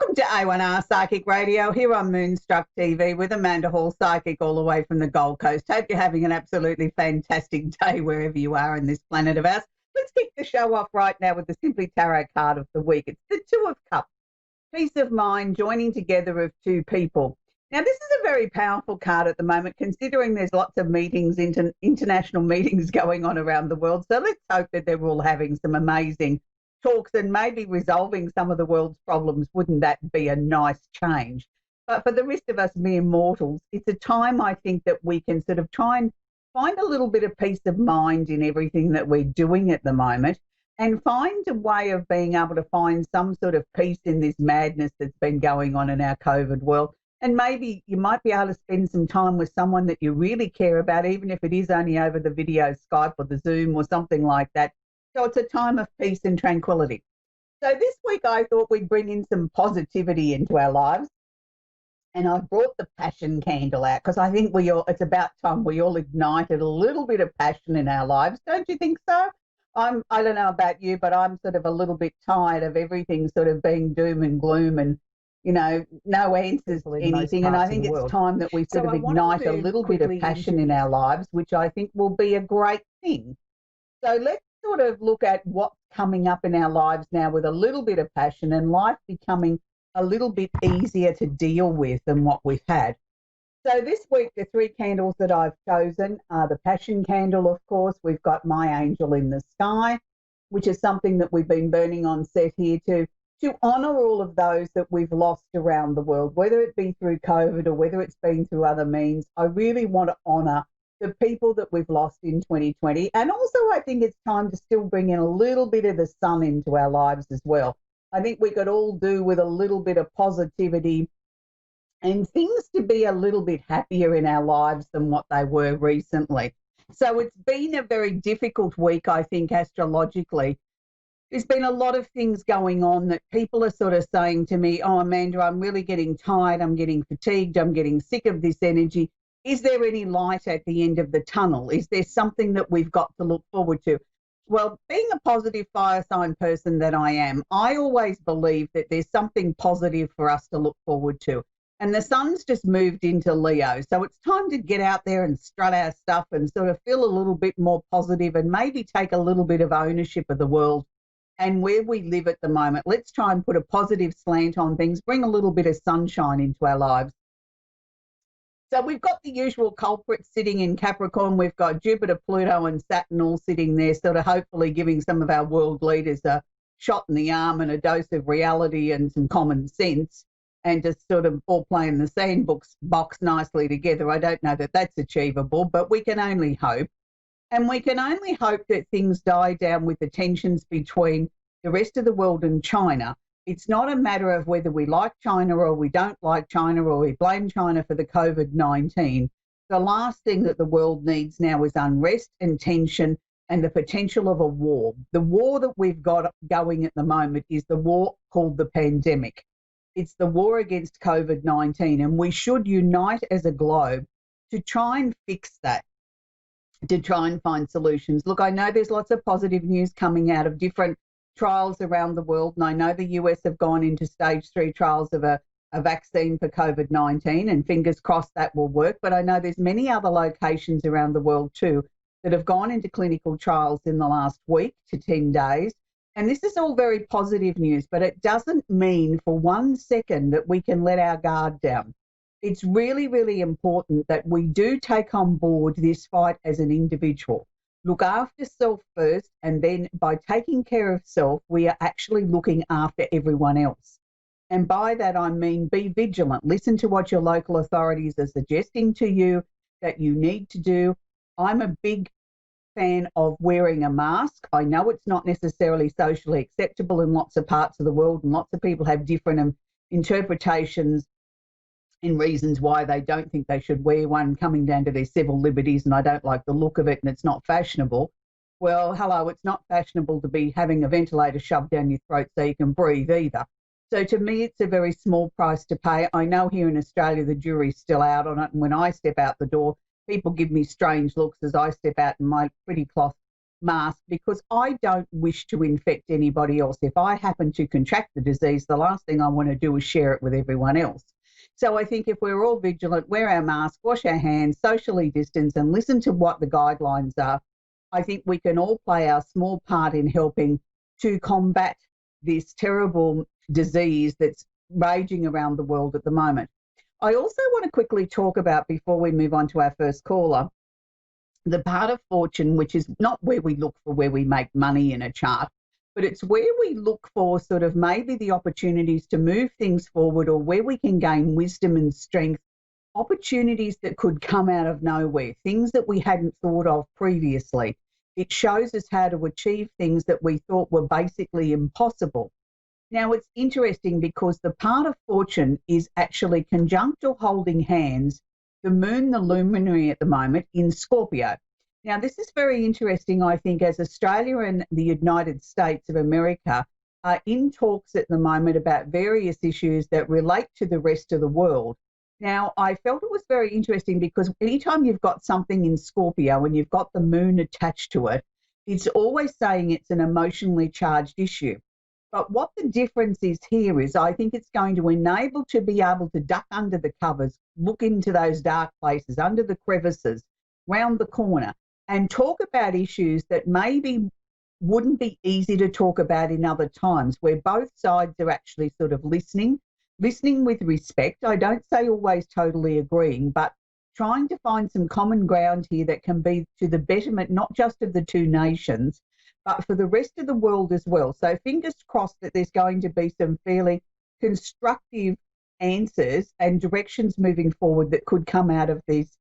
Welcome to A1R Psychic Radio here on Moonstruck TV with Amanda Hall, psychic all the way from the Gold Coast. Hope you're having an absolutely fantastic day wherever you are in this planet of ours. Let's kick the show off right now with the Simply Tarot card of the week. It's the Two of Cups, peace of mind, joining together of two people. Now, this is a very powerful card at the moment, considering there's lots of meetings, international meetings going on around the world. So let's hope that they're all having some amazing talks and maybe resolving some of the world's problems. Wouldn't that be a nice change? But for the rest of us mere mortals, it's a time, I think, that we can sort of try and find a little bit of peace of mind in everything that we're doing at the moment, and find a way of being able to find some sort of peace in this madness that's been going on in our COVID world. And maybe you might be able to spend some time with someone that you really care about, even if it is only over the video Skype or the Zoom or something like that. So it's a time of peace and tranquility. So this week I thought we'd bring in some positivity into our lives. And I brought the passion candle out because I think it's about time we all ignited a little bit of passion in our lives. Don't you think so? I don't know about you, but I'm sort of a little bit tired of everything sort of being doom and gloom and, no answers to anything. And I think it's time that we sort of ignite a little bit of passion in our lives, which I think will be a great thing. So let's sort of look at what's coming up in our lives now with a little bit of passion and life becoming a little bit easier to deal with than what we've had. So this week, the three candles that I've chosen are the passion candle, of course. We've got my angel in the sky, which is something that we've been burning on set here to honour all of those that we've lost around the world, whether it be through COVID or whether it's been through other means. I really want to honour the people that we've lost in 2020. And also I think it's time to still bring in a little bit of the sun into our lives as well. I think we could all do with a little bit of positivity and things to be a little bit happier in our lives than what they were recently. So it's been a very difficult week, I think, astrologically. There's been a lot of things going on that people are sort of saying to me, oh, Amanda, I'm really getting tired, I'm getting fatigued, I'm getting sick of this energy. Is there any light at the end of the tunnel? Is there something that we've got to look forward to? Well, being a positive fire sign person that I am, I always believe that there's something positive for us to look forward to. And the sun's just moved into Leo. So it's time to get out there and strut our stuff and sort of feel a little bit more positive and maybe take a little bit of ownership of the world and where we live at the moment. Let's try and put a positive slant on things, bring a little bit of sunshine into our lives. So we've got the usual culprits sitting in Capricorn. We've got Jupiter, Pluto and Saturn all sitting there, sort of hopefully giving some of our world leaders a shot in the arm and a dose of reality and some common sense, and just sort of all playing the sandbox box nicely together. I don't know that that's achievable, but we can only hope. And we can only hope that things die down with the tensions between the rest of the world and China. It's not a matter of whether we like China or we don't like China or we blame China for the COVID-19. The last thing that the world needs now is unrest and tension and the potential of a war. The war that we've got going at the moment is the war called the pandemic. It's the war against COVID-19, and we should unite as a globe to try and fix that, to try and find solutions. Look, I know there's lots of positive news coming out of different trials around the world, and I know the US have gone into stage 3 trials of a vaccine for COVID-19, and fingers crossed that will work. But I know there's many other locations around the world too that have gone into clinical trials in the last week to 10 days. And this is all very positive news, but it doesn't mean for 1 second that we can let our guard down. It's really, really important that we do take on board this fight as an individual. Look after self first, and then by taking care of self, we are actually looking after everyone else. And by that, I mean be vigilant. Listen to what your local authorities are suggesting to you that you need to do. I'm a big fan of wearing a mask. I know it's not necessarily socially acceptable in lots of parts of the world, and lots of people have different interpretations and reasons why they don't think they should wear one, coming down to their civil liberties, and I don't like the look of it and it's not fashionable. Well, hello, it's not fashionable to be having a ventilator shoved down your throat so you can breathe either. So to me, it's a very small price to pay. I know here in Australia the jury's still out on it, and when I step out the door, people give me strange looks as I step out in my pretty cloth mask because I don't wish to infect anybody else. If I happen to contract the disease, the last thing I want to do is share it with everyone else. So I think if we're all vigilant, wear our masks, wash our hands, socially distance, and listen to what the guidelines are, I think we can all play our small part in helping to combat this terrible disease that's raging around the world at the moment. I also want to quickly talk about, before we move on to our first caller, the part of fortune, which is not where we look for where we make money in a chart, but it's where we look for sort of maybe the opportunities to move things forward, or where we can gain wisdom and strength, opportunities that could come out of nowhere, things that we hadn't thought of previously. It shows us how to achieve things that we thought were basically impossible. Now, it's interesting because the part of fortune is actually conjunct or holding hands the moon, the luminary at the moment, in Scorpio. Now, this is very interesting, I think, as Australia and the United States of America are in talks at the moment about various issues that relate to the rest of the world. Now, I felt it was very interesting because anytime you've got something in Scorpio and you've got the moon attached to it, it's always saying it's an emotionally charged issue. But what the difference is here is I think it's going to enable to be able to duck under the covers, look into those dark places, under the crevices, round the corner, and talk about issues that maybe wouldn't be easy to talk about in other times, where both sides are actually sort of listening with respect. I don't say always totally agreeing, but trying to find some common ground here that can be to the betterment, not just of the two nations, but for the rest of the world as well. So fingers crossed that there's going to be some fairly constructive answers and directions moving forward that could come out of this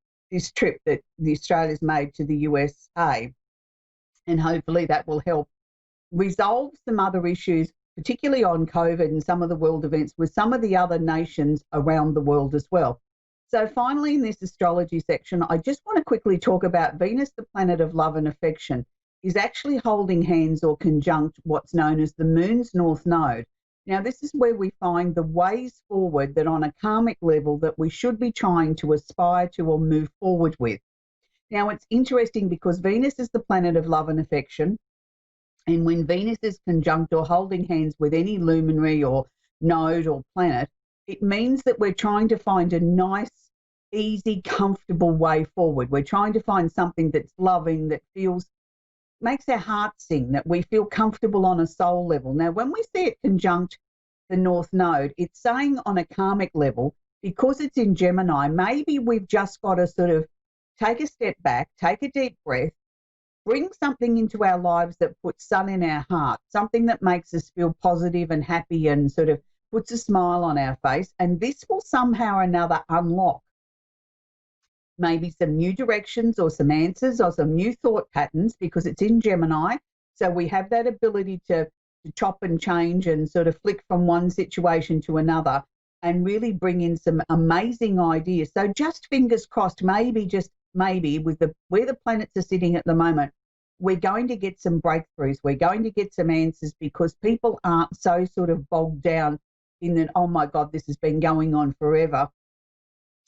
trip that the Australia's made to the USA. And hopefully that will help resolve some other issues, particularly on COVID and some of the world events with some of the other nations around the world as well. So finally, in this astrology section, I just want to quickly talk about Venus, the planet of love and affection, is actually holding hands or conjunct what's known as the moon's north node. Now, this is where we find the ways forward that on a karmic level that we should be trying to aspire to or move forward with. Now, it's interesting because Venus is the planet of love and affection. And when Venus is conjunct or holding hands with any luminary or node or planet, it means that we're trying to find a nice, easy, comfortable way forward. We're trying to find something that's loving, that makes our heart sing, that we feel comfortable on a soul level. Now, when we see it conjunct the North Node, it's saying on a karmic level, because it's in Gemini, maybe we've just got to sort of take a step back, take a deep breath, bring something into our lives that puts sun in our heart, something that makes us feel positive and happy and sort of puts a smile on our face. And this will somehow or another unlock maybe some new directions or some answers or some new thought patterns, because it's in Gemini. So we have that ability to chop and change and sort of flick from one situation to another and really bring in some amazing ideas. So just fingers crossed, maybe, just maybe, with where the planets are sitting at the moment, we're going to get some breakthroughs. We're going to get some answers, because people aren't so sort of bogged down in that, oh my God, this has been going on forever.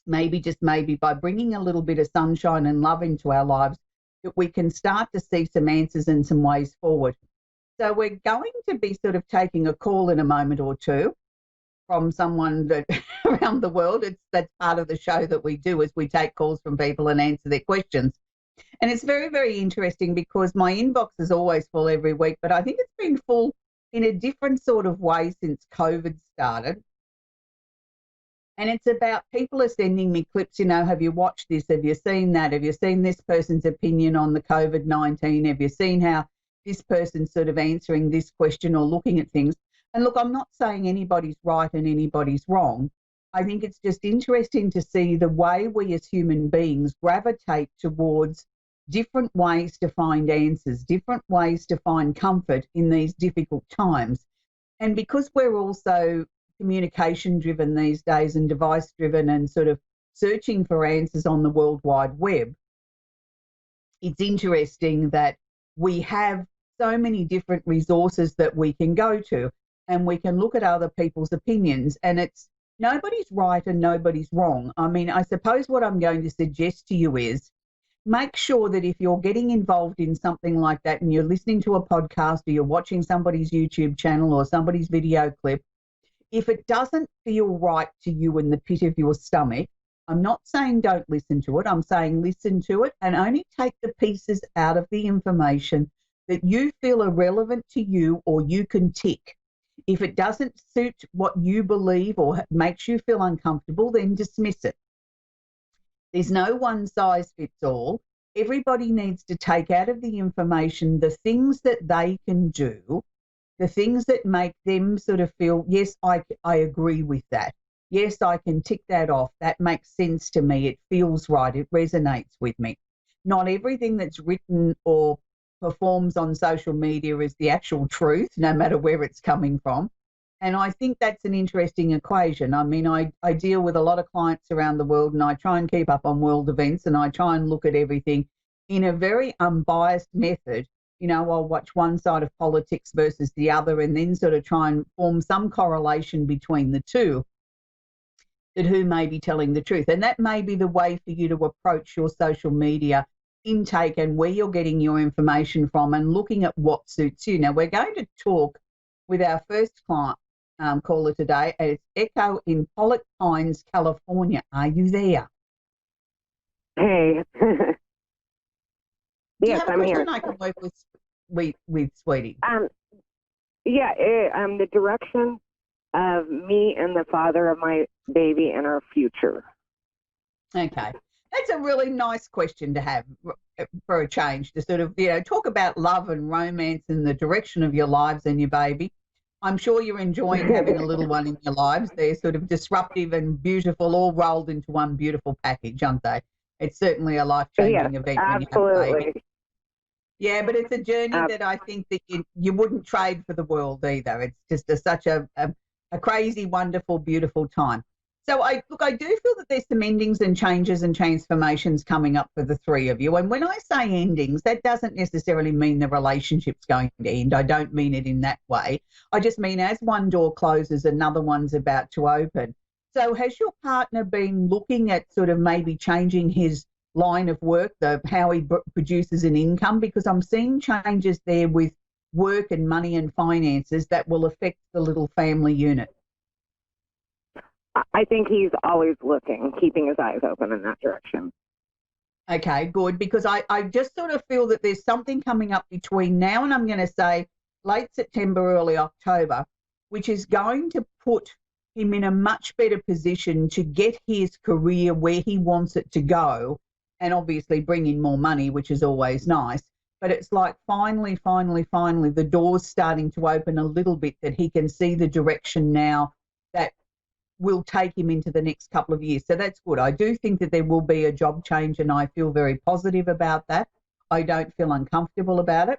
Maybe, just maybe, by bringing a little bit of sunshine and love into our lives, that we can start to see some answers and some ways forward. So we're going to be sort of taking a call in a moment or two from someone that around the world. That's part of the show that we do, is we take calls from people and answer their questions. And it's very, very interesting because my inbox is always full every week, but I think it's been full in a different sort of way since COVID started. And it's about people are sending me clips, have you watched this? Have you seen that? Have you seen this person's opinion on the COVID-19? Have you seen how this person's sort of answering this question or looking at things? And look, I'm not saying anybody's right and anybody's wrong. I think it's just interesting to see the way we as human beings gravitate towards different ways to find answers, different ways to find comfort in these difficult times. And because we're also communication driven these days and device driven and sort of searching for answers on the World Wide Web, it's interesting that we have so many different resources that we can go to, and we can look at other people's opinions, and it's nobody's right and nobody's wrong. I mean, I suppose what I'm going to suggest to you is make sure that if you're getting involved in something like that and you're listening to a podcast or you're watching somebody's YouTube channel or somebody's video clip, if it doesn't feel right to you in the pit of your stomach, I'm not saying don't listen to it. I'm saying listen to it and only take the pieces out of the information that you feel are relevant to you or you can tick. If it doesn't suit what you believe or makes you feel uncomfortable, then dismiss it. There's no one size fits all. Everybody needs to take out of the information the things that they can do, the things that make them sort of feel, yes, I agree with that. Yes, I can tick that off. That makes sense to me. It feels right. It resonates with me. Not everything that's written or performs on social media is the actual truth, no matter where it's coming from. And I think that's an interesting equation. I mean, I deal with a lot of clients around the world and I try and keep up on world events and I try and look at everything in a very unbiased method. You know, I'll watch one side of politics versus the other and then sort of try and form some correlation between the two, that who may be telling the truth. And that may be the way for you to approach your social media intake and where you're getting your information from and looking at what suits you. Now, we're going to talk with our first client caller today. It's Echo in Pollock Pines, California. Are you there? Hey. Yes, I'm here. I can work with Sweetie. The direction of me and the father of my baby and our future. Okay. That's a really nice question to have for a change, to sort of, talk about love and romance and the direction of your lives and your baby. I'm sure you're enjoying having a little one in your lives. They're sort of disruptive and beautiful, all rolled into one beautiful package, aren't they? It's certainly a life-changing event when you have a baby. Yeah, but it's a journey that I think that you wouldn't trade for the world either. It's just such a crazy, wonderful, beautiful time. So I do feel that there's some endings and changes and transformations coming up for the three of you. And when I say endings, that doesn't necessarily mean the relationship's going to end. I don't mean it in that way. I just mean as one door closes, another one's about to open. So has your partner been looking at sort of maybe changing his line of work, how he produces an income? Because I'm seeing changes there with work and money and finances that will affect the little family unit. I think he's always looking, keeping his eyes open in that direction. Okay, good, because I just sort of feel that there's something coming up between now and I'm going to say late September, early October, which is going to put him in a much better position to get his career where he wants it to go and obviously bring in more money, which is always nice. But it's like finally, the door's starting to open a little bit, that he can see the direction now that will take him into the next couple of years. So that's good. I do think that there will be a job change and I feel very positive about that. I don't feel uncomfortable about it.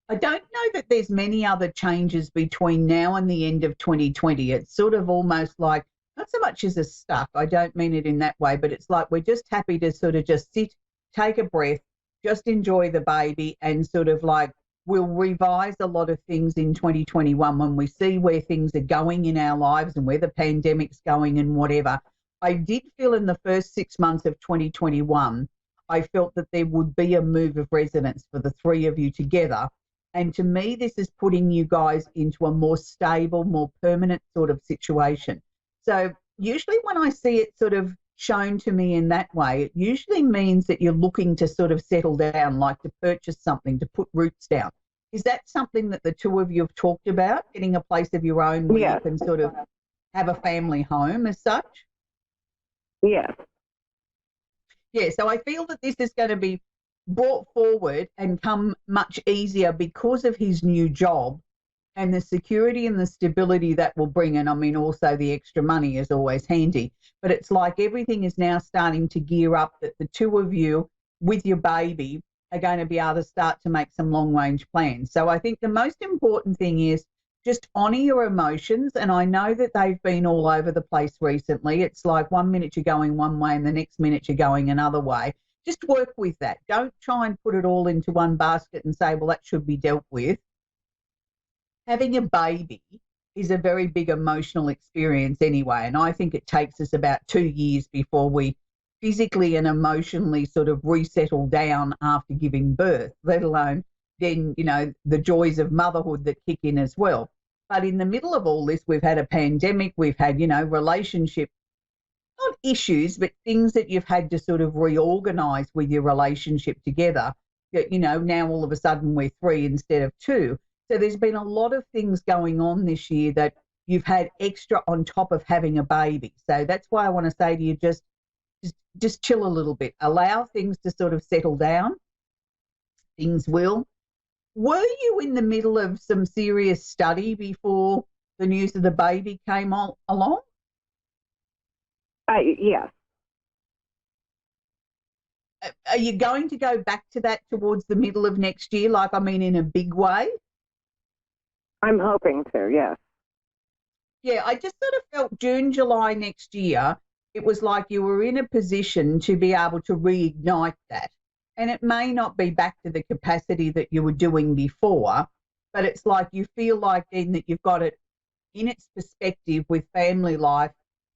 I don't know that there's many other changes between now and the end of 2020. It's sort of almost like, not so much as a stuck, I don't mean it in that way, but it's like we're just happy to sort of just sit, take a breath, just enjoy the baby, and sort of like we'll revise a lot of things in 2021 when we see where things are going in our lives and where the pandemic's going and whatever. I did feel in the first 6 months of 2021, I felt that there would be a move of residence for the three of you together. And to me, this is putting you guys into a more stable, more permanent sort of situation. So usually when I see it sort of shown to me in that way, it usually means that you're looking to sort of settle down, like to purchase something, to put roots down. Is that something that the two of you have talked about, getting a place of your own where you can sort of have a family home as such? Yes. Yeah, so I feel that this is going to be brought forward and come much easier because of his new job and the security and the stability that will bring. And I mean, also the extra money is always handy, but it's like everything is now starting to gear up that the two of you with your baby are going to be able to start to make some long range plans. So I think the most important thing is just honour your emotions. And I know that they've been all over the place recently. It's like 1 minute you're going one way and the next minute you're going another way. Just work with that. Don't try and put it all into one basket and say, well, that should be dealt with. Having a baby is a very big emotional experience anyway, and I think it takes us about 2 years before we physically and emotionally sort of resettle down after giving birth, let alone then, the joys of motherhood that kick in as well. But in the middle of all this, we've had a pandemic, we've had, relationship, not issues, but things that you've had to sort of reorganize with your relationship together. Now all of a sudden we're 3 instead of 2. So there's been a lot of things going on this year that you've had extra on top of having a baby. So that's why I want to say to you, just chill a little bit. Allow things to sort of settle down. Things will. Were you in the middle of some serious study before the news of the baby came along? Yes. Are you going to go back to that towards the middle of next year? In a big way? I'm hoping to, yes. Yeah, I just sort of felt June, July next year, it was like you were in a position to be able to reignite that. And it may not be back to the capacity that you were doing before, but it's like you feel like then that you've got it in its perspective with family life,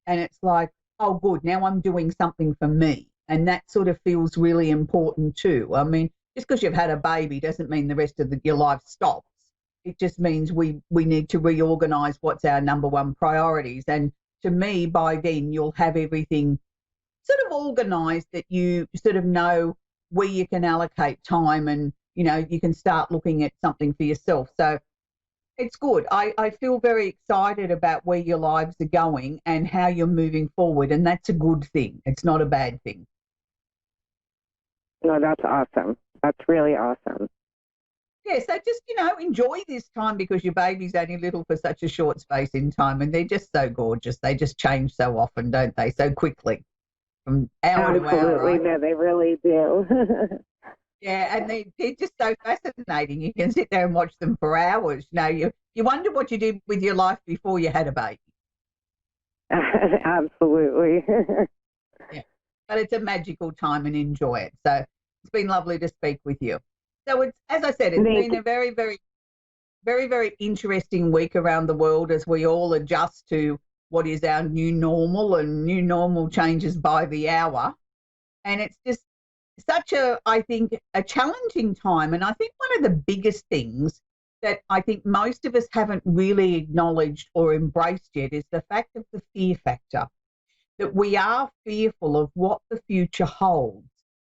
and it's like, oh, good, now I'm doing something for me. And that sort of feels really important too. I mean, just because you've had a baby doesn't mean the rest of your life stops. It just means we need to reorganise what's our number one priorities. And to me, by then, you'll have everything sort of organised that you sort of know where you can allocate time, and, you can start looking at something for yourself. So it's good. I feel very excited about where your lives are going and how you're moving forward, and that's a good thing. It's not a bad thing. No, that's awesome. That's really awesome. Yeah, so just, enjoy this time, because your baby's only little for such a short space in time, and they're just so gorgeous. They just change so often, don't they? So quickly, from hour to hour. Absolutely, no, they really do. Yeah, and they're just so fascinating. You can sit there and watch them for hours. You wonder what you did with your life before you had a baby. Absolutely. Yeah, but it's a magical time, and enjoy it. So it's been lovely to speak with you. So it's, as I said, it's been a very, very, very, very interesting week around the world as we all adjust to what is our new normal, and new normal changes by the hour. And it's just such I think, a challenging time. And I think one of the biggest things that I think most of us haven't really acknowledged or embraced yet is the fact of the fear factor, that we are fearful of what the future holds.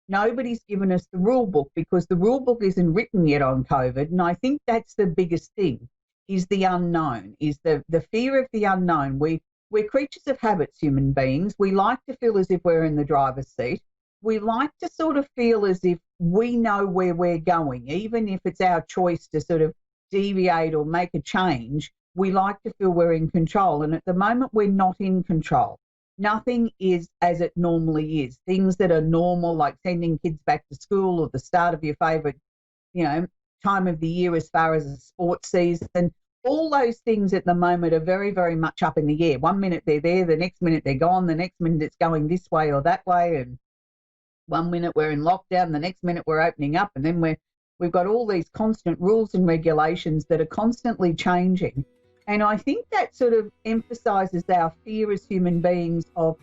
Nobody's given us the rule book, because the rule book isn't written yet on COVID. And I think that's the biggest thing, is the unknown, is the fear of the unknown. We're creatures of habits, human beings. We like to feel as if we're in the driver's seat. We like to sort of feel as if we know where we're going, even if it's our choice to sort of deviate or make a change. We like to feel we're in control. And at the moment, we're not in control. Nothing is as it normally is. Things that are normal, like sending kids back to school, or the start of your favourite, time of the year as far as a sports season, all those things at the moment are very, very much up in the air. 1 minute they're there, the next minute they're gone, the next minute it's going this way or that way, and 1 minute we're in lockdown, the next minute we're opening up, and then we've got all these constant rules and regulations that are constantly changing. And I think that sort of emphasises our fear as human beings of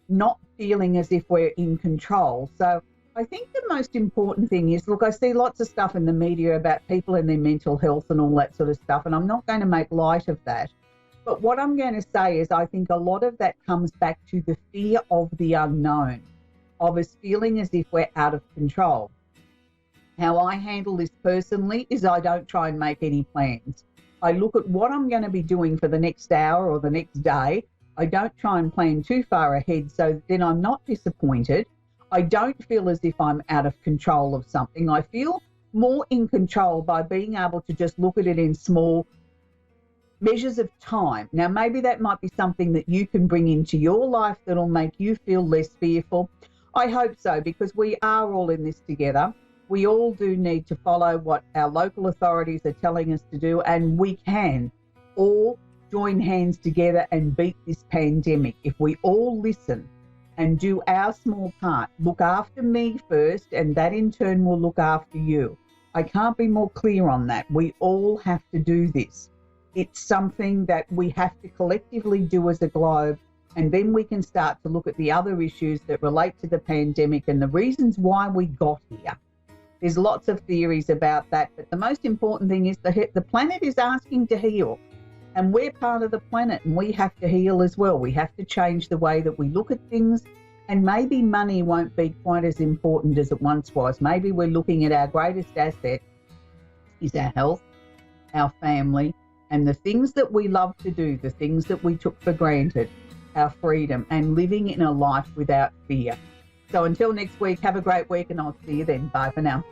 not feeling as if we're in control. So I think the most important thing is, look, I see lots of stuff in the media about people and their mental health and all that sort of stuff, and I'm not going to make light of that. But what I'm going to say is I think a lot of that comes back to the fear of the unknown, of us feeling as if we're out of control. How I handle this personally is I don't try and make any plans. I look at what I'm going to be doing for the next hour or the next day. I don't try and plan too far ahead, so then I'm not disappointed. I don't feel as if I'm out of control of something. I feel more in control by being able to just look at it in small measures of time. Now, maybe that might be something that you can bring into your life that'll make you feel less fearful. I hope so, because we are all in this together. We all do need to follow what our local authorities are telling us to do, and we can all join hands together and beat this pandemic if we all listen and do our small part. Look after me first, and that in turn will look after you. I can't be more clear on that. We all have to do this. It's something that we have to collectively do as a globe And then we can start to look at the other issues that relate to the pandemic and the reasons why we got here. There's lots of theories about that, but the most important thing is the planet is asking to heal. And we're part of the planet, and we have to heal as well. We have to change the way that we look at things, and maybe money won't be quite as important as it once was. Maybe we're looking at our greatest asset is our health, our family, and the things that we love to do, the things that we took for granted, our freedom, and living in a life without fear. So until next week, have a great week, and I'll see you then. Bye for now.